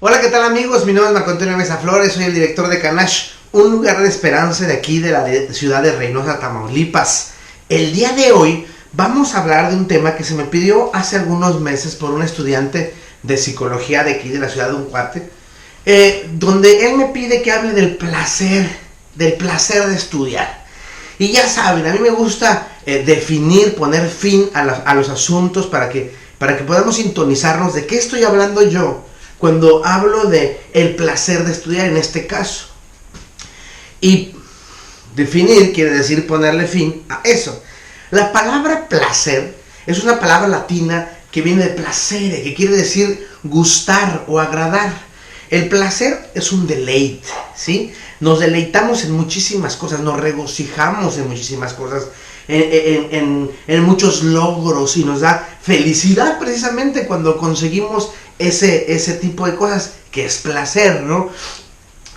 Hola, ¿qué tal amigos? Mi nombre es Marco Antonio Mesa Flores, soy el director de Canash, un lugar de esperanza de aquí de la ciudad de Reynosa, Tamaulipas. El día de hoy vamos a hablar de un tema que se me pidió hace algunos meses por un estudiante de psicología de aquí de la ciudad de Uncuate, donde él me pide que hable del placer de estudiar. Y ya saben, a mí me gusta definir, poner fin a los asuntos para que podamos sintonizarnos de qué estoy hablando yo cuando hablo de el placer de estudiar en este caso. Y definir quiere decir ponerle fin a eso. La palabra placer es una palabra latina que viene de placere, que quiere decir gustar o agradar. El placer es un deleite, ¿sí? Nos deleitamos en muchísimas cosas, nos regocijamos en muchísimas cosas, en muchos logros, y nos da felicidad precisamente cuando conseguimos ese tipo de cosas, que es placer, ¿no?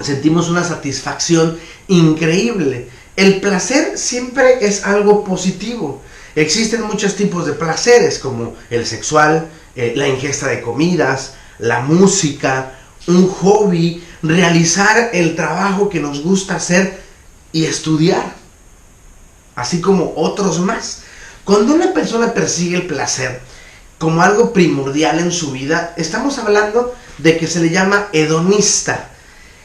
Sentimos una satisfacción increíble. El placer siempre es algo positivo. Existen muchos tipos de placeres, como el sexual, la ingesta de comidas, la música, un hobby, realizar el trabajo que nos gusta hacer y estudiar, así como otros más. Cuando una persona persigue el placer como algo primordial en su vida, estamos hablando de que se le llama hedonista,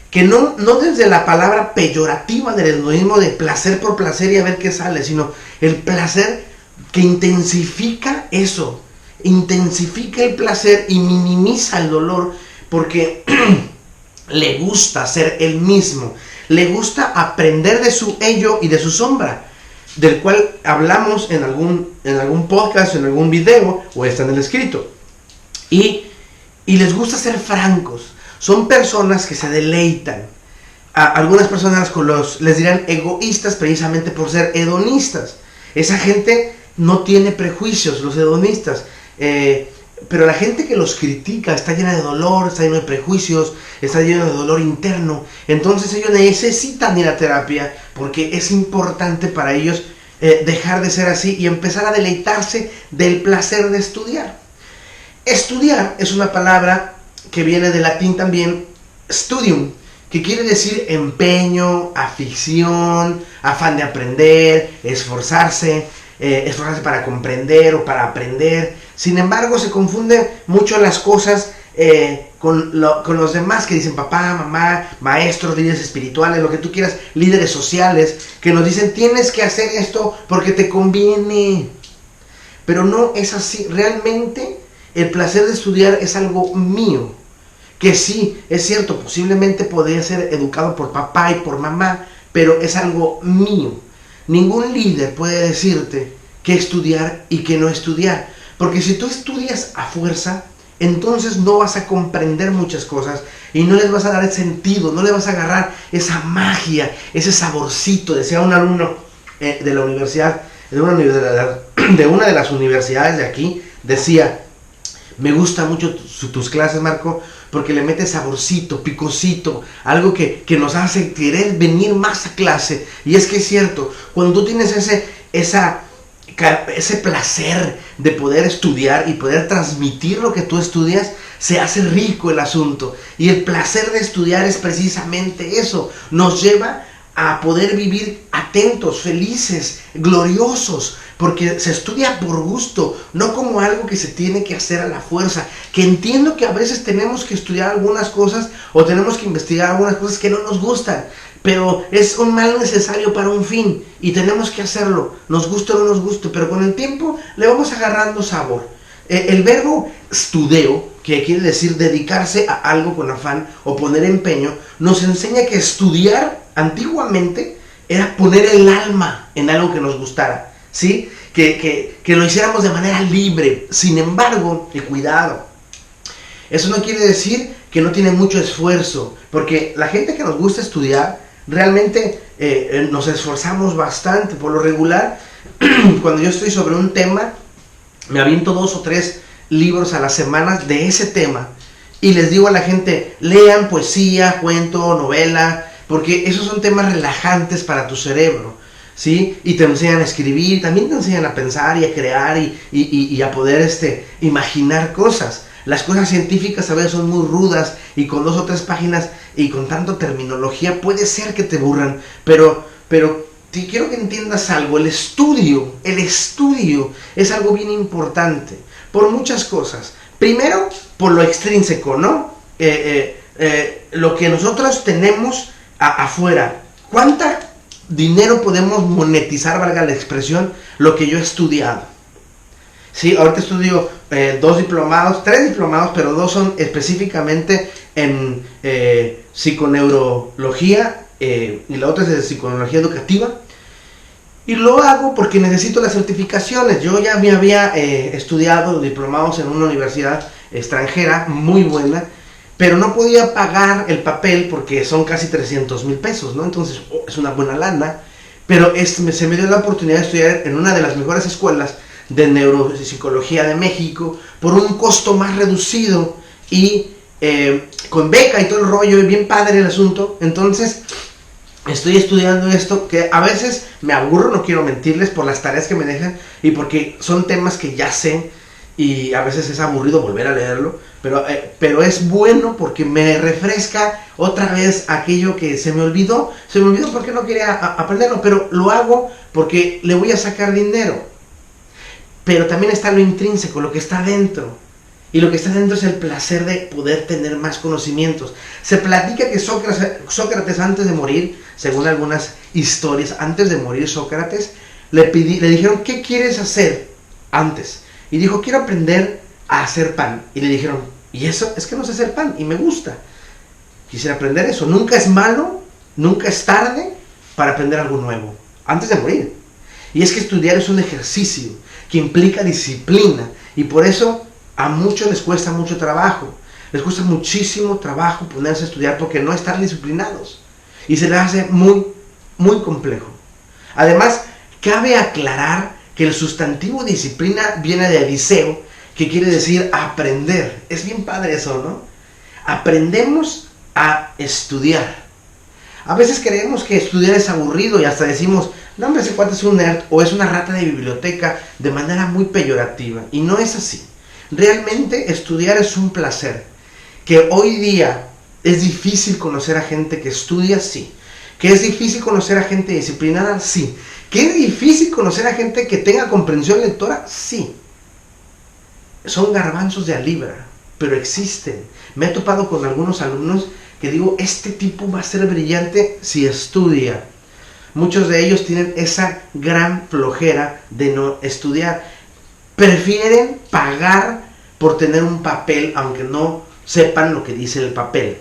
que no desde la palabra peyorativa del hedonismo de placer por placer y a ver qué sale, sino el placer que intensifica eso, intensifica el placer y minimiza el dolor, porque le gusta ser él mismo, le gusta aprender de su ello y de su sombra, del cual hablamos en algún podcast, en algún video, o está en el escrito. Y les gusta ser francos. Son personas que se deleitan. A algunas personas les dirán egoístas precisamente por ser hedonistas. Esa gente no tiene prejuicios, los hedonistas. Pero la gente que los critica está llena de dolor, está llena de prejuicios, está llena de dolor interno. Entonces ellos necesitan ir a terapia, porque es importante para ellos dejar de ser así y empezar a deleitarse del placer de estudiar. Estudiar es una palabra que viene del latín también, studium, que quiere decir empeño, afición, afán de aprender, esforzarse para comprender o para aprender. Sin embargo, se confunden mucho las cosas con los demás que dicen papá, mamá, maestros, líderes espirituales, lo que tú quieras, líderes sociales, que nos dicen tienes que hacer esto porque te conviene. Pero no es así. Realmente el placer de estudiar es algo mío, que sí, es cierto, posiblemente podría ser educado por papá y por mamá, pero es algo mío. Ningún líder puede decirte qué estudiar y qué no estudiar, porque si tú estudias a fuerza, entonces no vas a comprender muchas cosas y no les vas a dar el sentido, no le vas a agarrar esa magia, ese saborcito. Decía un alumno de la universidad, de una de las universidades de aquí, decía: me gusta mucho tus clases, Marco, porque le metes saborcito, picosito, algo que nos hace querer venir más a clase. Y es que es cierto, cuando tú tienes ese placer de poder estudiar y poder transmitir lo que tú estudias, se hace rico el asunto. Y el placer de estudiar es precisamente eso, nos lleva a poder vivir atentos, felices, gloriosos, porque se estudia por gusto, no como algo que se tiene que hacer a la fuerza. Que entiendo que a veces tenemos que estudiar algunas cosas o tenemos que investigar algunas cosas que no nos gustan, pero es un mal necesario para un fin y tenemos que hacerlo, nos guste o no nos guste, pero con el tiempo le vamos agarrando sabor. El verbo studeo, que quiere decir dedicarse a algo con afán o poner empeño, nos enseña que estudiar antiguamente era poner el alma en algo que nos gustara, ¿sí? Que lo hiciéramos de manera libre. Sin embargo, y cuidado, eso no quiere decir que no tiene mucho esfuerzo, porque la gente que nos gusta estudiar, realmente nos esforzamos bastante. Por lo regular, cuando yo estoy sobre un tema, me aviento 2 o 3 libros a la semana de ese tema, y les digo a la gente: lean poesía, cuento, novela, porque esos son temas relajantes para tu cerebro, ¿sí? Y te enseñan a escribir, también te enseñan a pensar y a crear y a poder imaginar cosas. Las cosas científicas a veces son muy rudas y con 2 o 3 páginas y con tanta terminología puede ser que te aburran, pero te quiero que entiendas algo. El estudio es algo bien importante por muchas cosas. Primero, por lo extrínseco, ¿no? Lo que nosotros tenemos afuera. ¿Cuánta dinero podemos monetizar, valga la expresión, lo que yo he estudiado? Sí, ahorita estudio 3 diplomados, pero 2 son específicamente en psiconeurología y la otra es de psicología educativa. Y lo hago porque necesito las certificaciones. Yo ya me había estudiado diplomados en una universidad extranjera muy buena, pero no podía pagar el papel porque son casi 300,000 pesos, ¿no? Entonces es una buena lana, pero se me dio la oportunidad de estudiar en una de las mejores escuelas de neuropsicología de México por un costo más reducido y con beca y todo el rollo, y bien padre el asunto. Entonces estoy estudiando esto, que a veces me aburro, no quiero mentirles, por las tareas que me dejan y porque son temas que ya sé y a veces es aburrido volver a leerlo, pero es bueno porque me refresca otra vez aquello que se me olvidó porque no quería aprenderlo, pero lo hago porque le voy a sacar dinero. Pero también está lo intrínseco, lo que está dentro. Y lo que está dentro es el placer de poder tener más conocimientos. Se platica que Sócrates antes de morir, según algunas historias, antes de morir Sócrates, le dijeron, ¿qué quieres hacer antes? Y dijo, quiero aprender a hacer pan. Y le dijeron, ¿y eso? Es que no sé hacer pan y me gusta. Quisiera aprender eso. Nunca es malo, nunca es tarde para aprender algo nuevo, antes de morir. Y es que estudiar es un ejercicio que implica disciplina. Y por eso a muchos les cuesta mucho trabajo. Les cuesta muchísimo trabajo ponerse a estudiar porque no están disciplinados. Y se les hace muy, muy complejo. Además, cabe aclarar que el sustantivo disciplina viene de diseo, que quiere decir aprender. Es bien padre eso, ¿no? Aprendemos a estudiar. A veces creemos que estudiar es aburrido y hasta decimos, no hombre, ese cuate es un nerd o es una rata de biblioteca, de manera muy peyorativa. Y no es así. Realmente estudiar es un placer. Que hoy día es difícil conocer a gente que estudia, sí. Que es difícil conocer a gente disciplinada, sí. Que es difícil conocer a gente que tenga comprensión lectora, sí. Son garbanzos de a libra, pero existen. Me he topado con algunos alumnos que digo, este tipo va a ser brillante si estudia. Muchos de ellos tienen esa gran flojera de no estudiar. Prefieren pagar por tener un papel, aunque no sepan lo que dice el papel.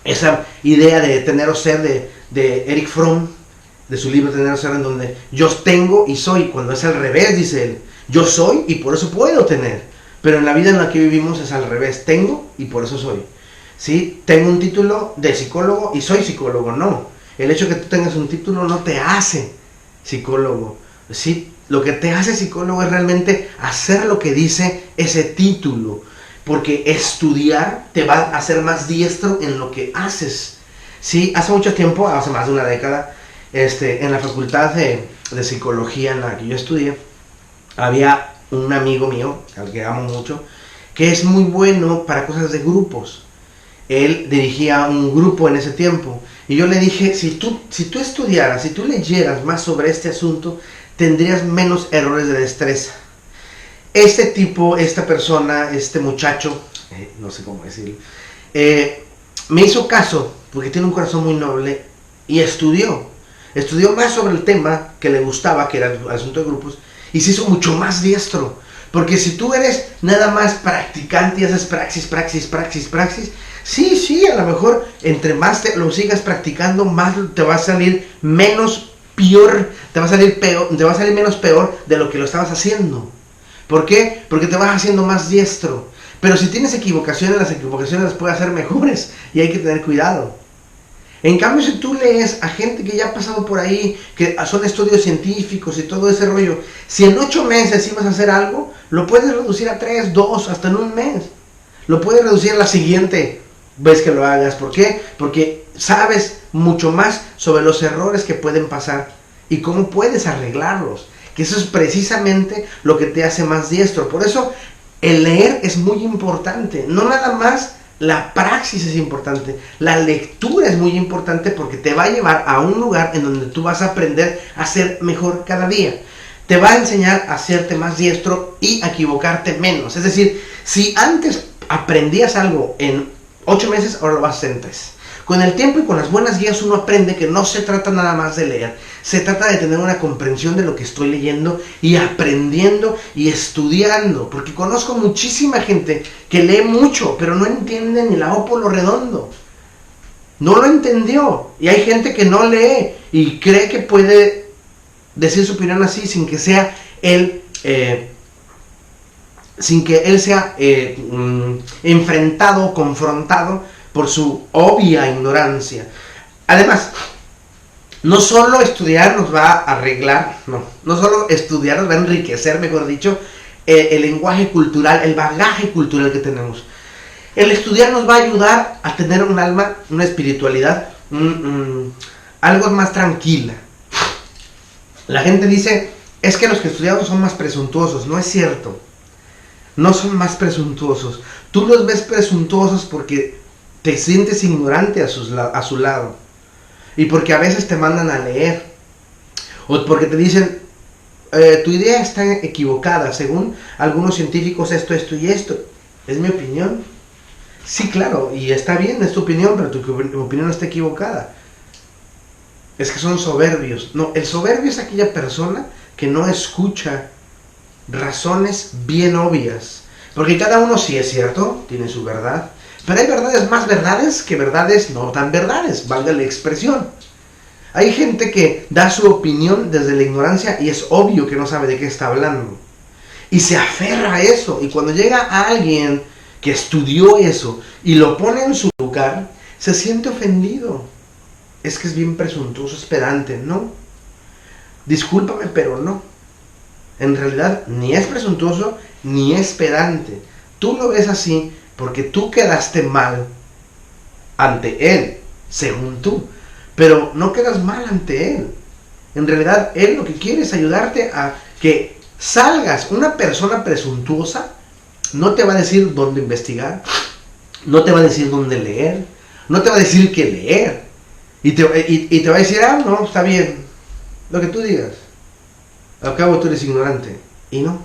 Esa idea de tener o ser de Eric Fromm, de su libro Tener o Ser, en donde yo tengo y soy, cuando es al revés, dice él. Yo soy y por eso puedo tener. Pero en la vida en la que vivimos es al revés. Tengo y por eso soy. ¿Sí? Tengo un título de psicólogo y soy psicólogo. No. El hecho de que tú tengas un título no te hace psicólogo. ¿Sí? Lo que te hace psicólogo es realmente hacer lo que dice ese título. Porque estudiar te va a hacer más diestro en lo que haces. ¿Sí? Hace mucho tiempo, hace más de una década, en la facultad de psicología en la que yo estudié, había un amigo mío, al que amo mucho, que es muy bueno para cosas de grupos. Él dirigía un grupo en ese tiempo. Y yo le dije, si tú estudiaras, si tú leyeras más sobre este asunto, tendrías menos errores de destreza. Este tipo, esta persona, este muchacho, no sé cómo decirlo, me hizo caso, porque tiene un corazón muy noble, y estudió más sobre el tema que le gustaba, que era el asunto de grupos, y se hizo mucho más diestro. Porque si tú eres nada más practicante y haces praxis, sí, a lo mejor entre más lo sigas practicando, más te va a salir menos peor, te va a salir menos peor de lo que lo estabas haciendo. ¿Por qué? Porque te vas haciendo más diestro. Pero si tienes equivocaciones, las equivocaciones las puedes hacer mejores y hay que tener cuidado. En cambio, si tú lees a gente que ya ha pasado por ahí, que son estudios científicos y todo ese rollo, si en 8 meses ibas a hacer algo, lo puedes reducir a 3, 2, hasta en un mes. Lo puedes reducir la siguiente vez que lo hagas. ¿Por qué? Porque sabes mucho más sobre los errores que pueden pasar y cómo puedes arreglarlos. Que eso es precisamente lo que te hace más diestro. Por eso, El leer es muy importante, no nada más la praxis es importante, la lectura es muy importante porque te va a llevar a un lugar en donde tú vas a aprender a ser mejor cada día. Te va a enseñar a hacerte más diestro y a equivocarte menos. Es decir, si antes aprendías algo en 8 meses, ahora lo vas a hacer en 3. Con el tiempo y con las buenas guías uno aprende que no se trata nada más de leer, se trata de tener una comprensión de lo que estoy leyendo y aprendiendo y estudiando, porque conozco muchísima gente que lee mucho, pero no entiende ni la O por lo redondo. No lo entendió. Y hay gente que no lee y cree que puede decir su opinión así sin que sea él... sin que él sea enfrentado, confrontado por su obvia ignorancia. Además, no solo estudiar nos va a arreglar, no solo estudiar nos va a enriquecer, mejor dicho, el lenguaje cultural, el bagaje cultural que tenemos. El estudiar nos va a ayudar a tener un alma, una espiritualidad, algo más tranquila. La gente dice, es que los que estudiamos son más presuntuosos. No es cierto. No son más presuntuosos. Tú los ves presuntuosos porque te sientes ignorante a su lado. Y porque a veces te mandan a leer. O porque te dicen, tu idea está equivocada. Según algunos científicos esto y esto. ¿Es mi opinión? Sí, claro. Y está bien, es tu opinión, pero tu opinión está equivocada. Es que son soberbios. No, el soberbio es aquella persona que no escucha razones bien obvias. Porque cada uno sí es cierto, tiene su verdad. Pero hay verdades más verdades que verdades no tan verdades, valga la expresión. Hay gente que da su opinión desde la ignorancia y es obvio que no sabe de qué está hablando. Y se aferra a eso. Y cuando llega a alguien que estudió eso y lo pone en su lugar, se siente ofendido. Es que es bien presuntuoso, es pedante. No. Discúlpame, pero no. En realidad, ni es presuntuoso, ni es pedante. Tú lo ves así porque tú quedaste mal ante él, según tú. Pero no quedas mal ante él. En realidad, él lo que quiere es ayudarte a que salgas. Una persona presuntuosa no te va a decir dónde investigar, no te va a decir dónde leer, no te va a decir qué leer. Y te va a decir, no, está bien, lo que tú digas. Al cabo tú eres ignorante. Y no.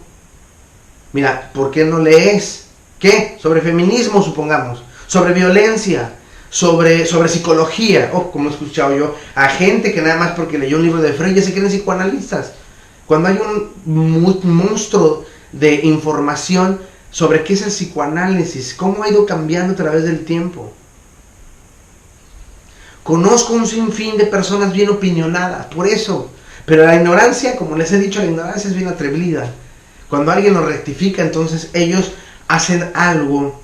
Mira, ¿por qué no lees? ¿Qué? Sobre feminismo, supongamos. Sobre violencia. Sobre psicología. Como he escuchado yo a gente que nada más porque leyó un libro de Freud ya se creen psicoanalistas. Cuando hay un monstruo de información sobre qué es el psicoanálisis, cómo ha ido cambiando a través del tiempo. Conozco un sinfín de personas bien opinionadas, por eso. Pero la ignorancia, como les he dicho, la ignorancia es bien atrevida. Cuando alguien lo rectifica, entonces ellos hacen algo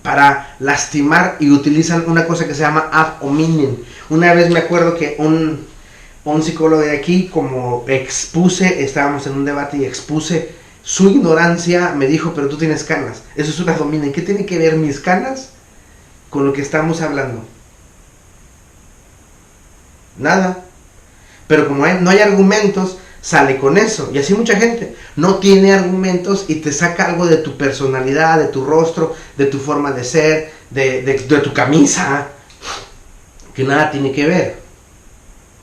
para lastimar y utilizan una cosa que se llama ad hominem. Una vez me acuerdo que un psicólogo de aquí, como expuse, estábamos en un debate y expuse su ignorancia, me dijo, pero tú tienes canas. Eso es un ad hominem. ¿Qué tiene que ver mis canas con lo que estamos hablando? Nada. Pero como no hay argumentos, sale con eso. Y así mucha gente no tiene argumentos y te saca algo de tu personalidad, de tu rostro, de tu forma de ser, de tu camisa, que nada tiene que ver.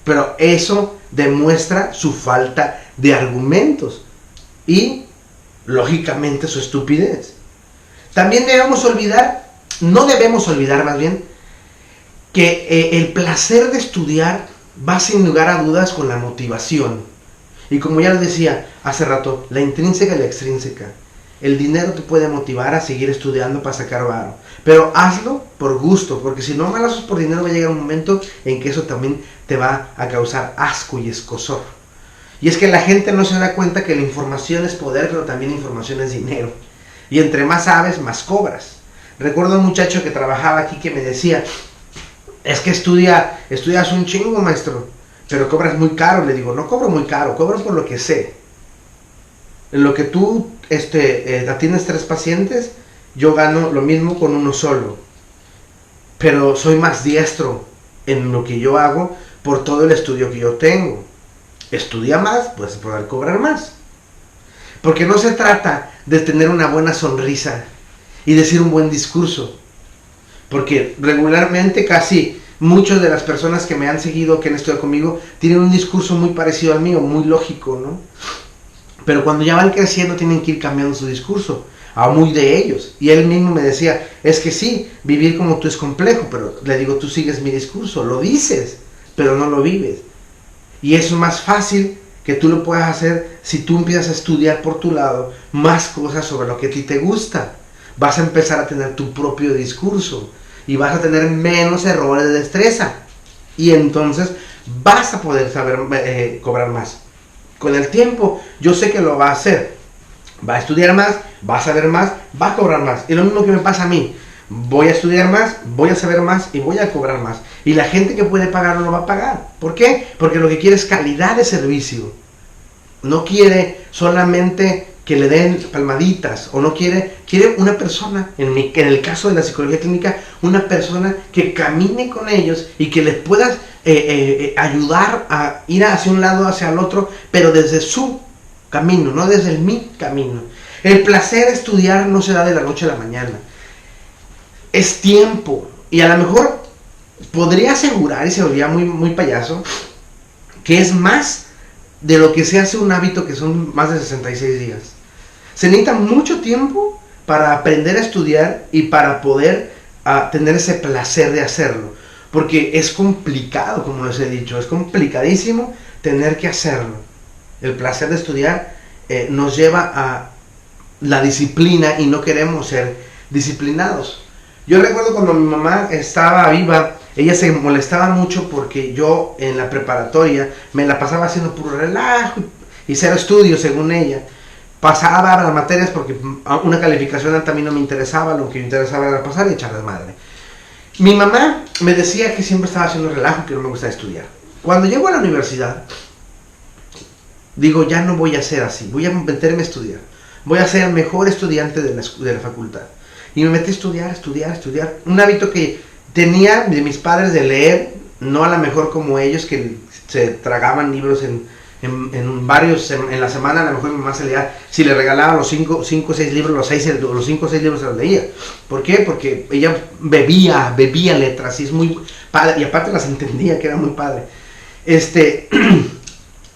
Pero eso demuestra su falta de argumentos y, lógicamente, su estupidez. También no debemos olvidar más bien, que el placer de estudiar va sin lugar a dudas con la motivación. Y como ya les decía hace rato, la intrínseca y la extrínseca. El dinero te puede motivar a seguir estudiando para sacar varo. Pero hazlo por gusto, porque si no mal haces por dinero va a llegar un momento en que eso también te va a causar asco y escozor. Y es que la gente no se da cuenta que la información es poder, pero también la información es dinero. Y entre más sabes, más cobras. Recuerdo a un muchacho que trabajaba aquí que me decía, es que estudias un chingo, maestro, pero cobras muy caro. Le digo, no cobro muy caro, cobro por lo que sé. En lo que tú atiendes 3 pacientes, yo gano lo mismo con uno solo. Pero soy más diestro en lo que yo hago por todo el estudio que yo tengo. Estudia más, pues poder cobrar más. Porque no se trata de tener una buena sonrisa y decir un buen discurso. Porque regularmente casi muchas de las personas que me han seguido, que han estudiado conmigo, tienen un discurso muy parecido al mío, muy lógico, ¿no? Pero cuando ya van creciendo tienen que ir cambiando su discurso, a muy de ellos. Y él mismo me decía, es que sí, vivir como tú es complejo, pero le digo, tú sigues mi discurso, lo dices, pero no lo vives. Y eso es más fácil que tú lo puedas hacer si tú empiezas a estudiar por tu lado más cosas sobre lo que a ti te gusta. Vas a empezar a tener tu propio discurso y vas a tener menos errores de destreza. Y entonces vas a poder saber cobrar más. Con el tiempo, yo sé que lo va a hacer. Va a estudiar más, va a saber más, va a cobrar más. Y lo mismo que me pasa a mí. Voy a estudiar más, voy a saber más y voy a cobrar más. Y la gente que puede pagar lo va a pagar. ¿Por qué? Porque lo que quiere es calidad de servicio. No quiere solamente que le den palmaditas, o no quiere una persona, en el caso de la psicología clínica, una persona que camine con ellos y que les puedas ayudar a ir hacia un lado, hacia el otro, pero desde su camino, no desde mi camino. El placer de estudiar no se da de la noche a la mañana. Es tiempo. Y a lo mejor podría asegurar, y se volvía muy, muy payaso, que es más de lo que se hace un hábito, que son más de 66 días. Se necesita mucho tiempo para aprender a estudiar y para poder tener ese placer de hacerlo. Porque es complicado, como les he dicho, es complicadísimo tener que hacerlo. El placer de estudiar nos lleva a la disciplina y no queremos ser disciplinados. Yo recuerdo cuando mi mamá estaba viva, ella se molestaba mucho porque yo en la preparatoria me la pasaba haciendo puro relajo y cero estudio, según ella. Pasaba las materias porque una calificación alta a mí no me interesaba, lo que me interesaba era pasar y echar desmadre. Mi mamá me decía que siempre estaba haciendo relajo, que no me gustaba estudiar. Cuando llego a la universidad, digo, ya no voy a ser así, voy a meterme a estudiar. Voy a ser el mejor estudiante de la facultad. Y me metí a estudiar. Un hábito que tenía de mis padres de leer, no a lo mejor como ellos que se tragaban libros en varios, en la semana. A lo mejor mi mamá se leía, si le regalaban los 5 o 6 libros, los 5 o 6 libros se los leía. ¿Por qué? Porque ella bebía letras y es muy padre, y aparte las entendía, que era muy padre.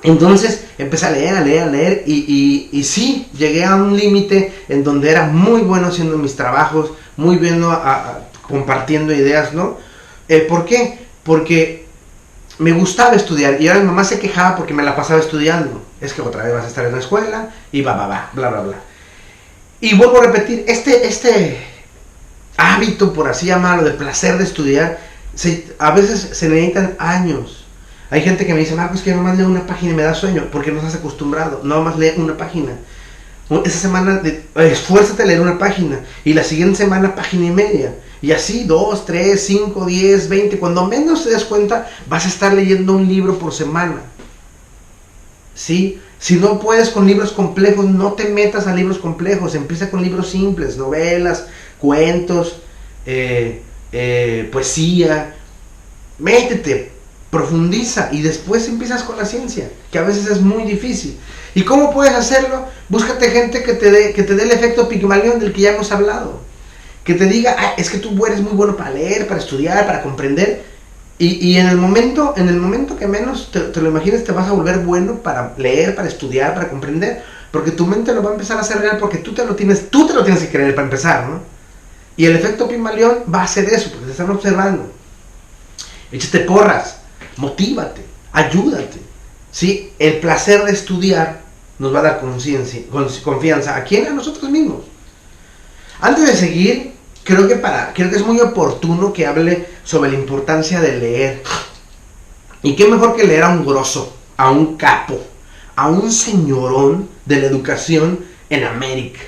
Entonces empecé a leer y sí, llegué a un límite en donde era muy bueno haciendo mis trabajos, muy bueno compartiendo ideas, ¿no? ¿Por qué? Porque me gustaba estudiar y ahora mi mamá se quejaba porque me la pasaba estudiando. Es que otra vez vas a estar en la escuela y bla, bla, bla. Y vuelvo a repetir, este hábito, por así llamarlo, de placer de estudiar, a veces se necesitan años. Hay gente que me dice, Marcos, que nomás leo una página y me da sueño, porque no estás acostumbrado, nomás lee una página. Esa semana, esfuérzate a leer una página, y la siguiente semana, página y media. Y así, 2, 3, 5, 10, 20, cuando menos te des cuenta, vas a estar leyendo un libro por semana. ¿Sí? Si no puedes con libros complejos, no te metas a libros complejos, empieza con libros simples, novelas, cuentos, poesía. Métete, profundiza y después empiezas con la ciencia, que a veces es muy difícil. ¿Y cómo puedes hacerlo? Búscate gente que te dé el efecto Pigmalión del que ya hemos hablado, que te diga, es que tú eres muy bueno para leer, para estudiar, para comprender, y en el momento que menos te lo imagines, te vas a volver bueno para leer, para estudiar, para comprender, porque tu mente lo va a empezar a hacer real, porque tú te lo tienes que creer para empezar, ¿no? Y el efecto Pigmalión va a hacer eso, porque te están observando. Échate porras, motívate, ayúdate. ¿Sí? El placer de estudiar nos va a dar confianza. ¿A quién? A nosotros mismos. Antes de seguir, creo que es muy oportuno que hable sobre la importancia de leer. Y qué mejor que leer a un grosso, a un capo, a un señorón de la educación en América,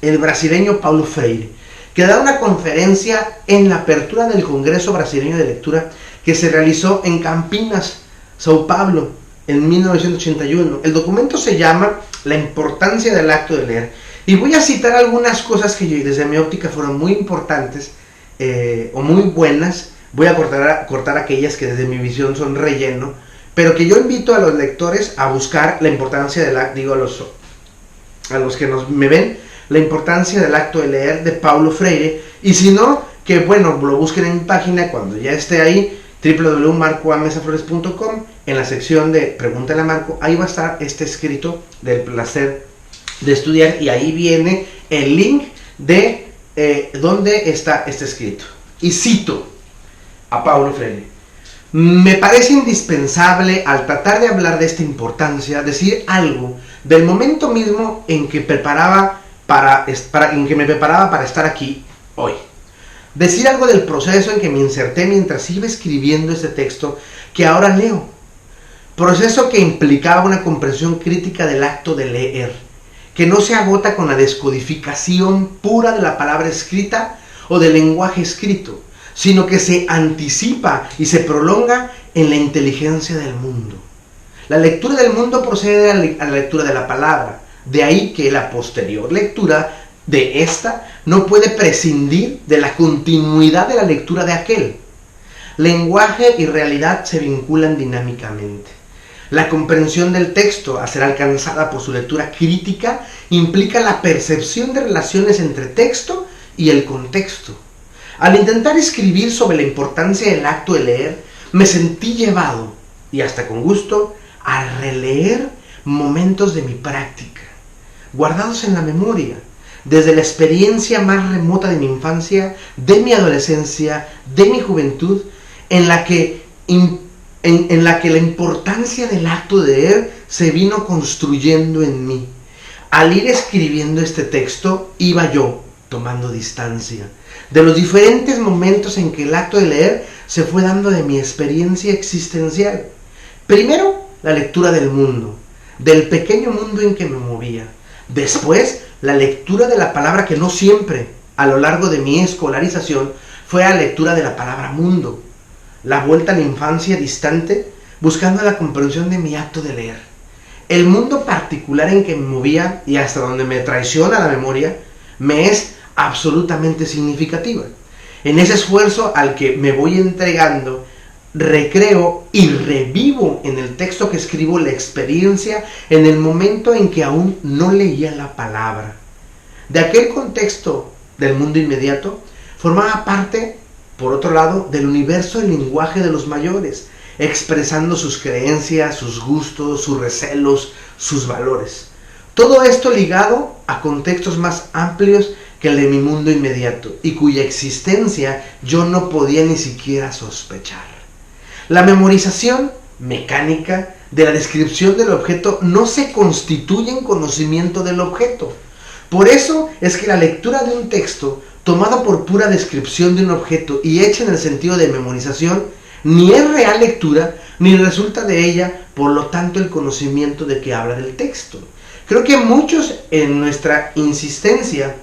el brasileño Paulo Freire, que da una conferencia en la apertura del Congreso Brasileño de Lectura que se realizó en Campinas, Sao Paulo, en 1981. El documento se llama La importancia del acto de leer. Y voy a citar algunas cosas que desde mi óptica fueron muy importantes o muy buenas. Voy a cortar aquellas que desde mi visión son relleno, pero que yo invito a los lectores a buscar la importancia del acto, digo a los que me ven, La importancia del acto de leer, de Paulo Freire. Y si no, que bueno, lo busquen en mi página cuando ya esté ahí, www.marcoamesaflores.com, en la sección de Pregúntale a Marco. Ahí va a estar este escrito del placer de estudiar, y ahí viene el link de donde está este escrito. Y cito a Paulo Freire: me parece indispensable, al tratar de hablar de esta importancia, decir algo del momento mismo en que me preparaba para estar aquí hoy. Decir algo del proceso en que me inserté mientras iba escribiendo este texto que ahora leo. Proceso que implicaba una comprensión crítica del acto de leer, que no se agota con la descodificación pura de la palabra escrita o del lenguaje escrito, sino que se anticipa y se prolonga en la inteligencia del mundo. La lectura del mundo procede a la lectura de la palabra, de ahí que la posterior lectura de esta no puede prescindir de la continuidad de la lectura de aquel. Lenguaje y realidad se vinculan dinámicamente. La comprensión del texto, a ser alcanzada por su lectura crítica, implica la percepción de relaciones entre texto y el contexto. Al intentar escribir sobre la importancia del acto de leer, me sentí llevado, y hasta con gusto, a releer momentos de mi práctica, guardados en la memoria, desde la experiencia más remota de mi infancia, de mi adolescencia, de mi juventud, en la que la importancia del acto de leer se vino construyendo en mí. Al ir escribiendo este texto, iba yo tomando distancia de los diferentes momentos en que el acto de leer se fue dando de mi experiencia existencial. Primero, la lectura del mundo, del pequeño mundo en que me movía. Después, la lectura de la palabra, que no siempre, a lo largo de mi escolarización, fue la lectura de la palabra mundo. La vuelta a la infancia distante, buscando la comprensión de mi acto de leer. El mundo particular en que me movía, y hasta donde me traiciona la memoria, me es absolutamente significativa. En ese esfuerzo al que me voy entregando, recreo y revivo en el texto que escribo la experiencia en el momento en que aún no leía la palabra. De aquel contexto del mundo inmediato, formaba parte, por otro lado, del universo del lenguaje de los mayores, expresando sus creencias, sus gustos, sus recelos, sus valores. Todo esto ligado a contextos más amplios que el de mi mundo inmediato, y cuya existencia yo no podía ni siquiera sospechar. La memorización mecánica de la descripción del objeto no se constituye en conocimiento del objeto. Por eso es que la lectura de un texto, tomado por pura descripción de un objeto y hecha en el sentido de memorización, ni es real lectura, ni resulta de ella, por lo tanto, el conocimiento de que habla del texto. Creo que muchos, en nuestra insistencia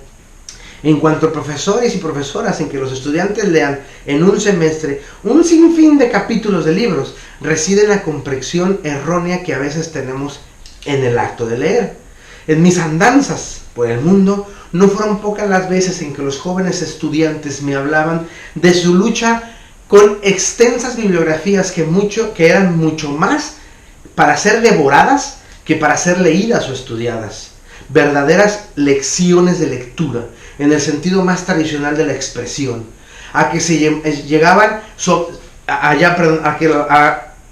en cuanto a profesores y profesoras en que los estudiantes lean en un semestre un sinfín de capítulos de libros, reside en la comprensión errónea que a veces tenemos en el acto de leer. En mis andanzas por el mundo, no fueron pocas las veces en que los jóvenes estudiantes me hablaban de su lucha con extensas bibliografías que eran mucho más para ser devoradas que para ser leídas o estudiadas. Verdaderas lecciones de lectura, en el sentido más tradicional de la expresión, a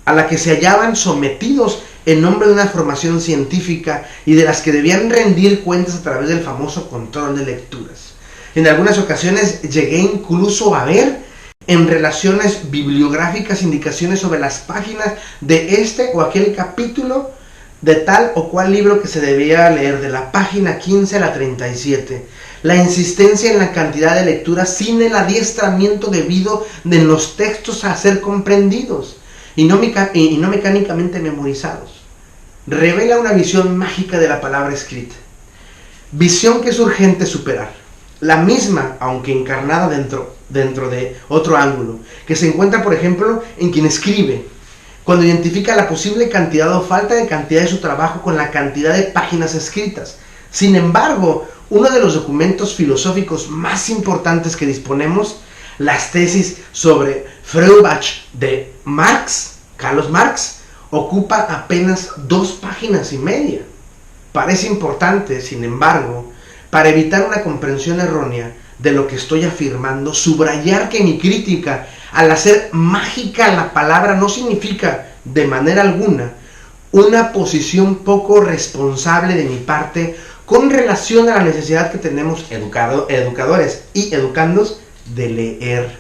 la que se hallaban sometidos en nombre de una formación científica y de las que debían rendir cuentas a través del famoso control de lecturas. En algunas ocasiones llegué incluso a ver en relaciones bibliográficas indicaciones sobre las páginas de este o aquel capítulo de tal o cual libro que se debía leer, de la página 15 a la 37. La insistencia en la cantidad de lectura sin el adiestramiento debido de los textos a ser comprendidos y no mecánicamente memorizados, revela una visión mágica de la palabra escrita. Visión que es urgente superar. La misma, aunque encarnada dentro de otro ángulo, que se encuentra, por ejemplo, en quien escribe, cuando identifica la posible cantidad o falta de cantidad de su trabajo con la cantidad de páginas escritas. Sin embargo, uno de los documentos filosóficos más importantes que disponemos, las tesis sobre Feuerbach de Carlos Marx, ocupa apenas 2 páginas y media. Parece importante, sin embargo, para evitar una comprensión errónea de lo que estoy afirmando, subrayar que mi crítica, al hacer mágica la palabra, no significa de manera alguna una posición poco responsable de mi parte con relación a la necesidad que tenemos educadores y educandos de leer,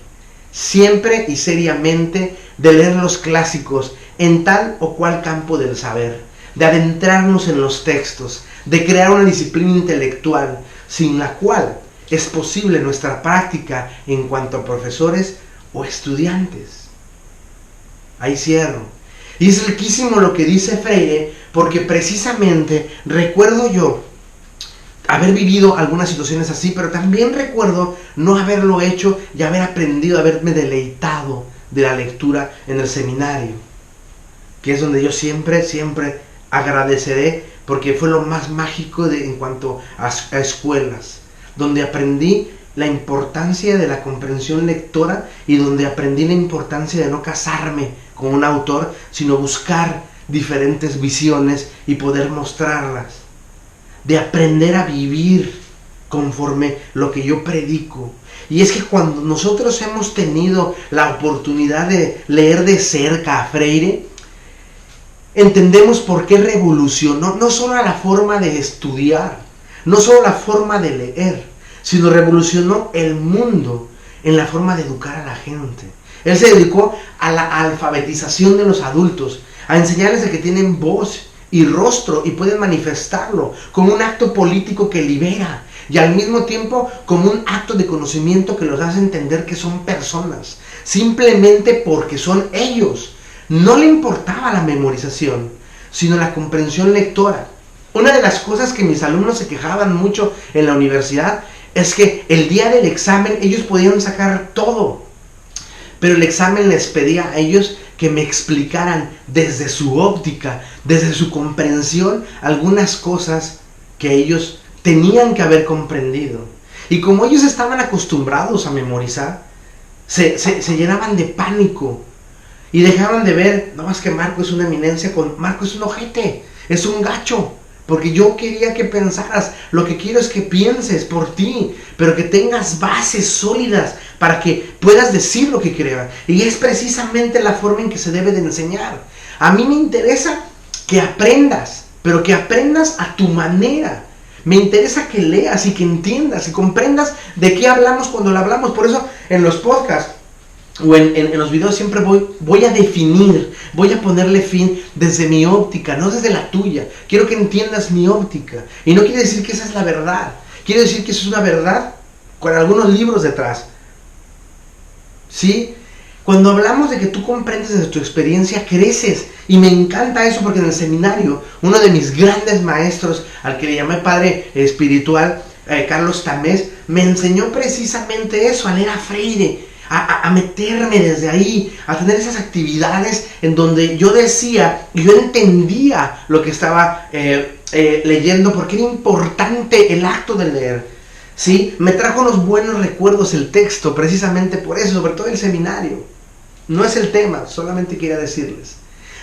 siempre y seriamente, de leer los clásicos en tal o cual campo del saber, de adentrarnos en los textos, de crear una disciplina intelectual sin la cual es posible nuestra práctica en cuanto a profesores o estudiantes. Ahí cierro. Y es riquísimo lo que dice Freire, porque precisamente recuerdo yo haber vivido algunas situaciones así, pero también recuerdo no haberlo hecho y haber aprendido, haberme deleitado de la lectura en el seminario, que es donde yo siempre agradeceré, porque fue lo más mágico en cuanto a escuelas, donde aprendí la importancia de la comprensión lectora y donde aprendí la importancia de no casarme con un autor, sino buscar diferentes visiones y poder mostrarlas, de aprender a vivir conforme lo que yo predico. Y es que cuando nosotros hemos tenido la oportunidad de leer de cerca a Freire, entendemos por qué revolucionó no solo la forma de estudiar, no solo la forma de leer, sino revolucionó el mundo en la forma de educar a la gente. Él se dedicó a la alfabetización de los adultos, a enseñarles a que tienen voz y rostro y pueden manifestarlo como un acto político que libera y al mismo tiempo como un acto de conocimiento que los hace entender que son personas, simplemente porque son ellos. No le importaba la memorización, sino la comprensión lectora. Una de las cosas que mis alumnos se quejaban mucho en la universidad es que el día del examen ellos podían sacar todo, pero el examen les pedía a ellos que me explicaran desde su óptica, desde su comprensión, algunas cosas que ellos tenían que haber comprendido. Y como ellos estaban acostumbrados a memorizar, se llenaban de pánico y dejaban de ver, no más que Marco es una eminencia, Marco es un ojete, es un gacho. Porque yo quería que pensaras, lo que quiero es que pienses por ti, pero que tengas bases sólidas para que puedas decir lo que creas. Y es precisamente la forma en que se debe de enseñar. A mí me interesa que aprendas, pero que aprendas a tu manera. Me interesa que leas y que entiendas y comprendas de qué hablamos cuando lo hablamos. Por eso en los podcasts o en los videos siempre voy a definir, voy a ponerle fin desde mi óptica, no desde la tuya. Quiero que entiendas mi óptica. Y no quiere decir que esa es la verdad. Quiere decir que eso es una verdad con algunos libros detrás. ¿Sí? Cuando hablamos de que tú comprendes desde tu experiencia, creces. Y me encanta eso porque en el seminario, uno de mis grandes maestros, al que le llamé padre espiritual, Carlos Tamés, me enseñó precisamente eso, a leer a Freire, a meterme desde ahí, a tener esas actividades en donde yo decía, y yo entendía lo que estaba leyendo, porque era importante el acto de leer, ¿sí? Me trajo unos buenos recuerdos el texto, precisamente por eso, sobre todo el seminario. No es el tema, solamente quería decirles.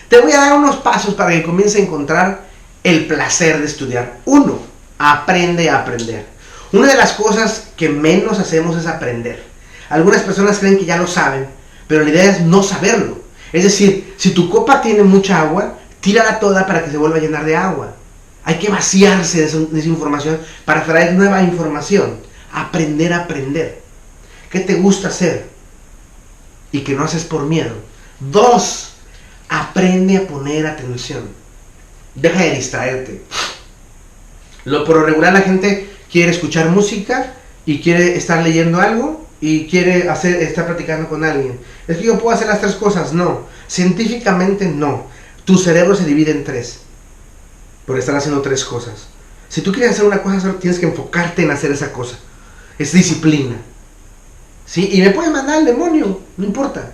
Te voy a dar unos pasos para que comiences a encontrar el placer de estudiar. 1. Aprende a aprender. Una de las cosas que menos hacemos es aprender. Algunas personas creen que ya lo saben, pero la idea es no saberlo. Es decir, si tu copa tiene mucha agua, tírala toda para que se vuelva a llenar de agua. Hay que vaciarse de esa información para traer nueva información. Aprender a aprender. ¿Qué te gusta hacer? Y que no haces por miedo. 2. Aprende a poner atención. Deja de distraerte. Por lo regular la gente quiere escuchar música y quiere estar leyendo algo y quiere estar platicando con alguien. Es que yo puedo hacer las 3 cosas. No, científicamente no. Tu cerebro se divide en 3 por estar haciendo 3 cosas. Si tú quieres hacer una cosa, solo tienes que enfocarte en hacer esa cosa. Es disciplina, ¿sí? Y me puedes mandar al demonio, no importa.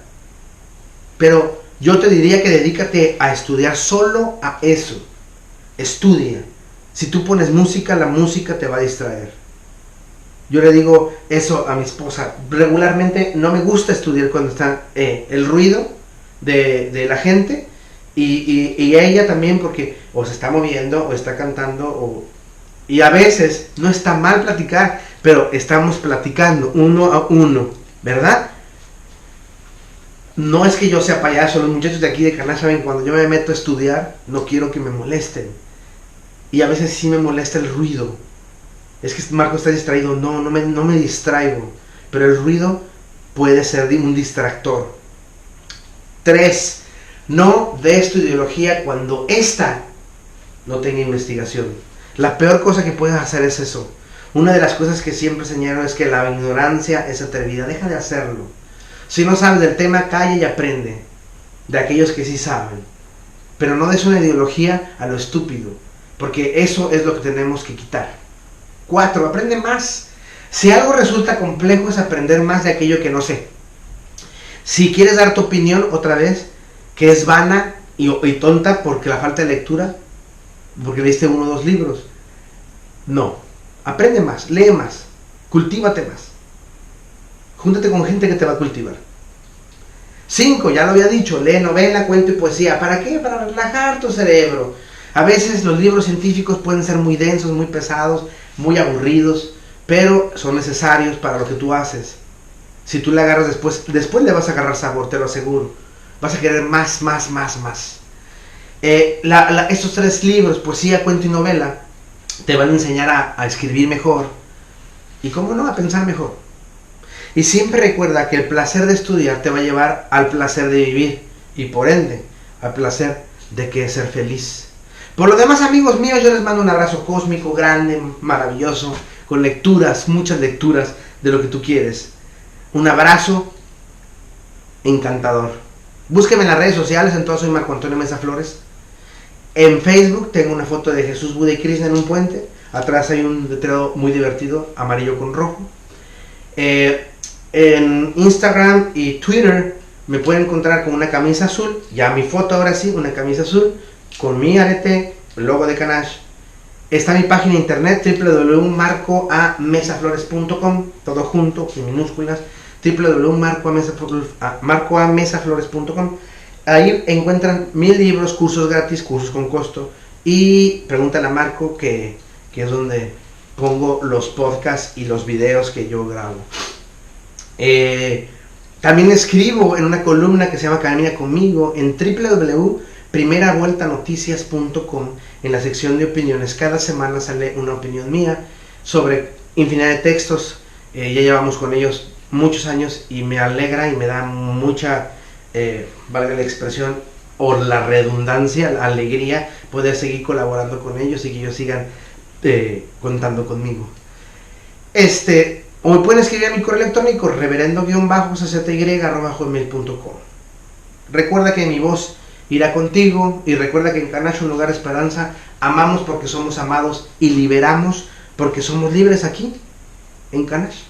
Pero yo te diría que dedícate a estudiar solo a eso. Estudia. Si tú pones música, la música te va a distraer. Yo le digo eso a mi esposa. Regularmente no me gusta estudiar cuando está el ruido de la gente y a ella también, porque o se está moviendo o está cantando Y a veces no está mal platicar, pero estamos platicando uno a uno, ¿verdad? No es que yo sea payaso, los muchachos de aquí de Canash saben, cuando yo me meto a estudiar, no quiero que me molesten. Y a veces sí me molesta el ruido. Es que Marco está distraído. No me distraigo. Pero el ruido puede ser un distractor. 3. No des tu ideología cuando esta no tenga investigación. La peor cosa que puedes hacer es eso. Una de las cosas que siempre señalo es que la ignorancia es atrevida. Deja de hacerlo. Si no sabes del tema, calla y aprende de aquellos que sí saben. Pero no des una ideología a lo estúpido, porque eso es lo que tenemos que quitar. 4. Aprende más. Si algo resulta complejo, es aprender más de aquello que no sé. Si quieres dar tu opinión otra vez, que es vana y tonta porque la falta de lectura, porque leíste 1 o 2 libros, no. Aprende más, lee más, cultívate más. Júntate con gente que te va a cultivar. 5, ya lo había dicho, lee novela, cuento y poesía. ¿Para qué? Para relajar tu cerebro. A veces los libros científicos pueden ser muy densos, muy pesados, muy aburridos, pero son necesarios para lo que tú haces. Si tú le agarras después le vas a agarrar sabor, te lo aseguro. Vas a querer más. Estos 3 libros, poesía, cuento y novela, te van a enseñar a escribir mejor. Y cómo no, a pensar mejor. Y siempre recuerda que el placer de estudiar te va a llevar al placer de vivir. Y por ende, al placer de que es ser feliz. Por lo demás, amigos míos, yo les mando un abrazo cósmico, grande, maravilloso, con lecturas, muchas lecturas de lo que tú quieres. Un abrazo encantador. Búsqueme en las redes sociales, en todas soy Marco Antonio Mesa Flores. En Facebook tengo una foto de Jesús, Buda y Krishna en un puente. Atrás hay un letrero muy divertido, amarillo con rojo. En Instagram y Twitter me pueden encontrar con una camisa azul. Ya mi foto ahora sí, una camisa azul con mi arete, el logo de Canash. Está mi página de internet www.marcoamesaflores.com, todo junto, en minúsculas, www.marcoamesaflores.com. Ahí encuentran 1000 libros, cursos gratis, cursos con costo, y pregúntale a Marco, que es donde pongo los podcasts y los videos que yo grabo. También escribo en una columna que se llama Camina Conmigo en www.primeravueltanoticias.com, en la sección de opiniones. Cada semana sale una opinión mía sobre infinidad de textos. Ya llevamos con ellos muchos años y me alegra y me da mucha, valga la expresión o la redundancia, la alegría poder seguir colaborando con ellos y que ellos sigan contando conmigo. O me pueden escribir a mi correo electrónico reverendo-cty@gmail.com. Recuerda que mi voz irá contigo, y recuerda que en Canash, un lugar de esperanza, amamos porque somos amados y liberamos porque somos libres aquí en Canash.